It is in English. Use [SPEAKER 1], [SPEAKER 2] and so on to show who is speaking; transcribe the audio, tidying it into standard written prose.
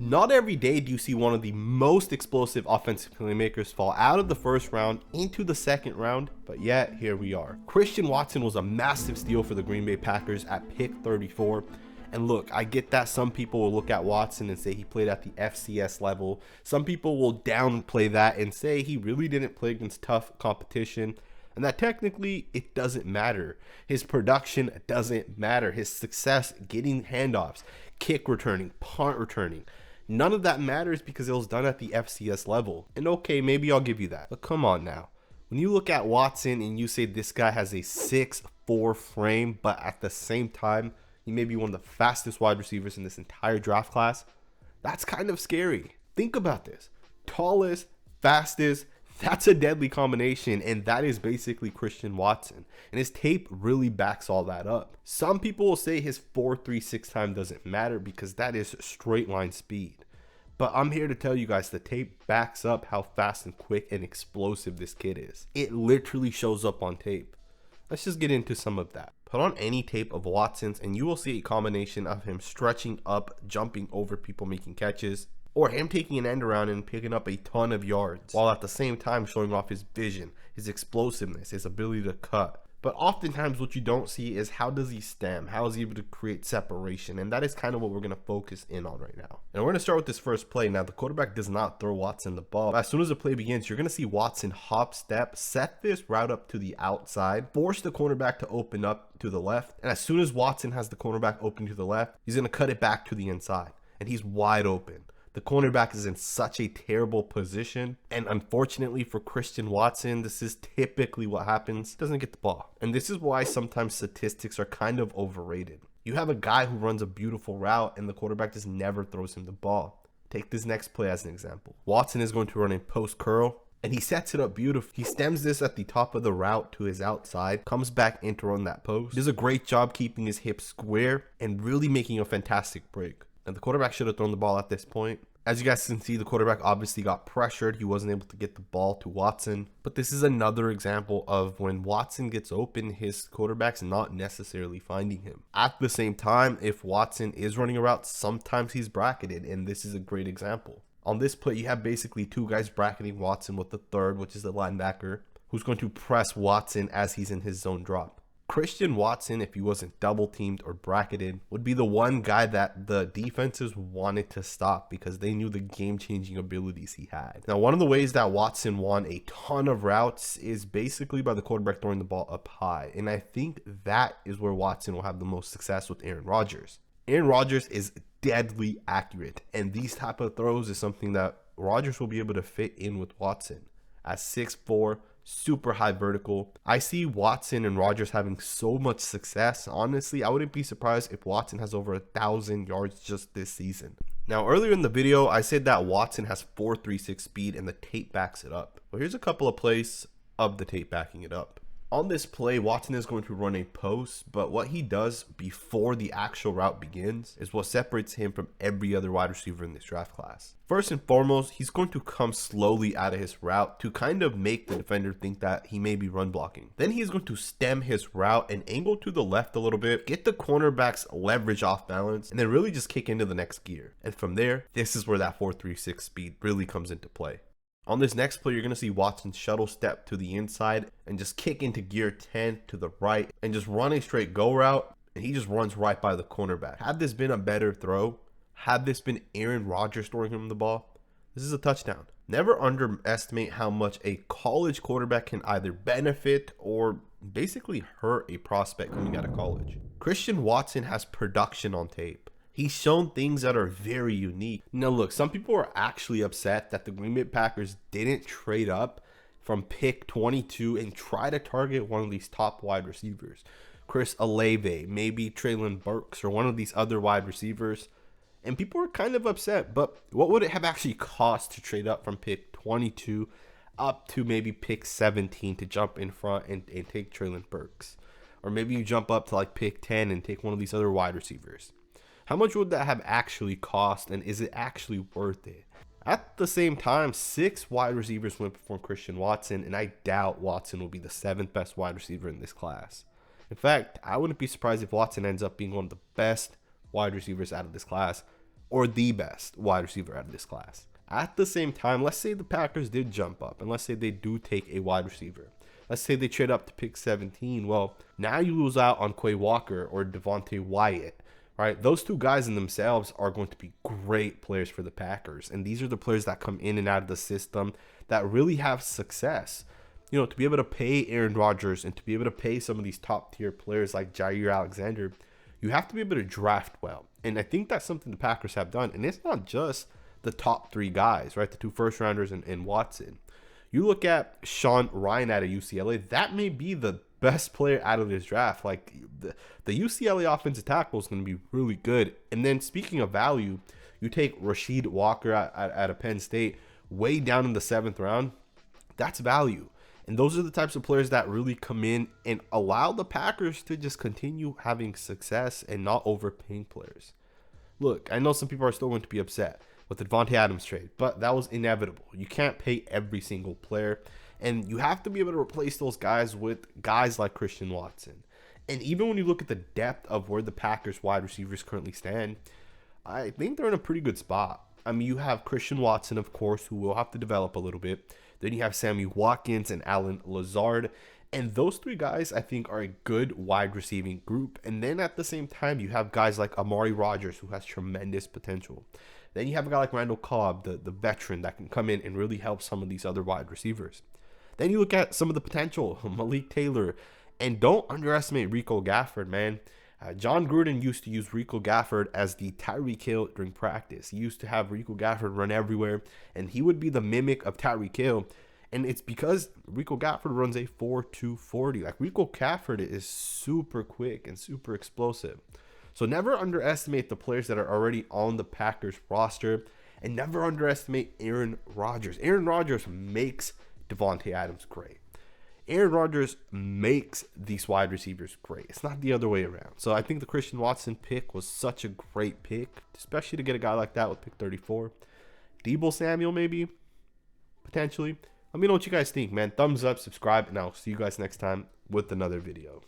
[SPEAKER 1] Not every day do you see one of the most explosive offensive playmakers fall out of the first round into the second round, but yet here we are. Christian Watson was a massive steal for the Green Bay Packers at pick 34. And look, I get that some people will look at Watson and say he played at the FCS level. Some people will downplay that and say he really didn't play against tough competition, and that technically it doesn't matter. His production doesn't matter. His success getting handoffs, kick returning, punt returning, none of that matters because it was done at the FCS level. And okay, maybe I'll give you that. But come on now. When you look at Watson and you say this guy has a 6'4" frame, but at the same time, he may be one of the fastest wide receivers in this entire draft class, that's kind of scary. Think about this. Tallest, fastest, that's a deadly combination, and that is basically Christian Watson. And his tape really backs all that up. Some people will say his 4.36 time doesn't matter because that is straight line speed. But I'm here to tell you guys the tape backs up how fast and quick and explosive this kid is. It literally shows up on tape. Let's just get into some of that. Put on any tape of Watson's and you will see a combination of him stretching up, jumping over people making catches, or him taking an end around and picking up a ton of yards, while at the same time showing off his vision, his explosiveness, his ability to cut. But oftentimes what you don't see is how does he stem? How is he able to create separation? And that is kind of what we're going to focus in on right now. And we're going to start with this first play. Now, the quarterback does not throw Watson the ball. As soon as the play begins, you're going to see Watson hop step, set this route up to the outside, force the cornerback to open up to the left. And as soon as Watson has the cornerback open to the left, he's going to cut it back to the inside. And he's wide open. The cornerback is in such a terrible position, and unfortunately for Christian Watson, this is typically what happens. Doesn't get the ball. And this is why sometimes statistics are kind of overrated. You have a guy who runs a beautiful route and the quarterback just never throws him the ball. Take this next play as an example. Watson is going to run a post curl, and he sets it up beautifully. He stems this at the top of the route to his outside, comes back in to run that post. Does a great job keeping his hips square and really making a fantastic break. And the quarterback should have thrown the ball at this point. As you guys can see, the quarterback obviously got pressured. He wasn't able to get the ball to Watson. But this is another example of when Watson gets open, his quarterback's not necessarily finding him. At the same time, if Watson is running a route, sometimes he's bracketed, and this is a great example. On this play, you have basically two guys bracketing Watson with the third, which is the linebacker, who's going to press Watson as he's in his zone drop. Christian Watson, if he wasn't double teamed or bracketed, would be the one guy that the defenses wanted to stop because they knew the game-changing abilities he had. Now, one of the ways that Watson won a ton of routes is basically by the quarterback throwing the ball up high. And I think that is where Watson will have the most success with Aaron Rodgers. Aaron Rodgers is deadly accurate, and these type of throws is something that Rodgers will be able to fit in with Watson. At 6'4", super high vertical. I see Watson and Rodgers having so much success. Honestly, I wouldn't be surprised if Watson has over 1,000 yards just this season. Now, earlier in the video, I said that Watson has 4.36 speed and the tape backs it up. Well, here's a couple of plays of the tape backing it up. On this play, Watson is going to run a post, but what he does before the actual route begins is what separates him from every other wide receiver in this draft class. First and foremost, he's going to come slowly out of his route to kind of make the defender think that he may be run blocking. Then he's going to stem his route and angle to the left a little bit, get the cornerback's leverage off balance, and then really just kick into the next gear. And from there, this is where that 4.36 speed really comes into play. On this next play, you're going to see Watson shuttle step to the inside and just kick into gear 10 to the right and just run a straight go route, and he just runs right by the cornerback. Had this been a better throw, had this been Aaron Rodgers throwing him the ball, this is a touchdown. Never underestimate how much a college quarterback can either benefit or basically hurt a prospect coming out of college. Christian Watson has production on tape. He's shown things that are very unique. Now look, some people are actually upset that the Green Bay Packers didn't trade up from pick 22 and try to target one of these top wide receivers. Chris Olave, maybe Treylon Burks, or one of these other wide receivers. And people are kind of upset, but what would it have actually cost to trade up from pick 22 up to maybe pick 17 to jump in front and take Treylon Burks? Or maybe you jump up to like pick 10 and take one of these other wide receivers. How much would that have actually cost, and is it actually worth it? At the same time, 6 wide receivers went before Christian Watson, and I doubt Watson will be the 7th best wide receiver in this class. In fact, I wouldn't be surprised if Watson ends up being one of the best wide receivers out of this class. or the best wide receiver out of this class. At the same time, let's say the Packers did jump up, and let's say they do take a wide receiver. Let's say they trade up to pick 17. Well, now you lose out on Quay Walker or Devontae Wyatt, right? Those two guys in themselves are going to be great players for the Packers. And these are the players that come in and out of the system that really have success. You know, to be able to pay Aaron Rodgers and to be able to pay some of these top tier players like Jair Alexander, you have to be able to draft well. And I think that's something the Packers have done. And it's not just the top three guys, right? The 2 first rounders and Watson. You look at Sean Ryan out of UCLA, that may be the best player out of this draft. Like the UCLA offensive tackle is going to be really good. And then speaking of value, you take Rasheed Walker out of Penn State way down in the 7th round. That's value. And those are the types of players that really come in and allow the Packers to just continue having success and not overpaying players. Look, I know some people are still going to be upset with the Devontae Adams trade, but that was inevitable. You can't pay every single player, and you have to be able to replace those guys with guys like Christian Watson. And even when you look at the depth of where the Packers wide receivers currently stand, I think they're in a pretty good spot. I mean, you have Christian Watson, of course, who will have to develop a little bit. Then you have Sammy Watkins and Allen Lazard. And those 3 guys, I think, are a good wide receiving group. And then at the same time, you have guys like Amari Rodgers, who has tremendous potential. Then you have a guy like Randall Cobb, the veteran that can come in and really help some of these other wide receivers. Then you look at some of the potential, Malik Taylor. And don't underestimate Rico Gafford, man. John Gruden used to use Rico Gafford as the Tyreek Hill during practice. He used to have Rico Gafford run everywhere, and he would be the mimic of Tyreek Hill. And it's because Rico Gafford runs a 4.2 40. Like, Rico Gafford is super quick and super explosive. So never underestimate the players that are already on the Packers roster, and never underestimate Aaron Rodgers. Aaron Rodgers makes Devontae Adams great. Aaron Rodgers makes these wide receivers great. It's not the other way around. So I think the Christian Watson pick was such a great pick, especially to get a guy like that with pick 34. Deebo Samuel, maybe, potentially. Let me know what you guys think, man. Thumbs up, subscribe, and I'll see you guys next time with another video.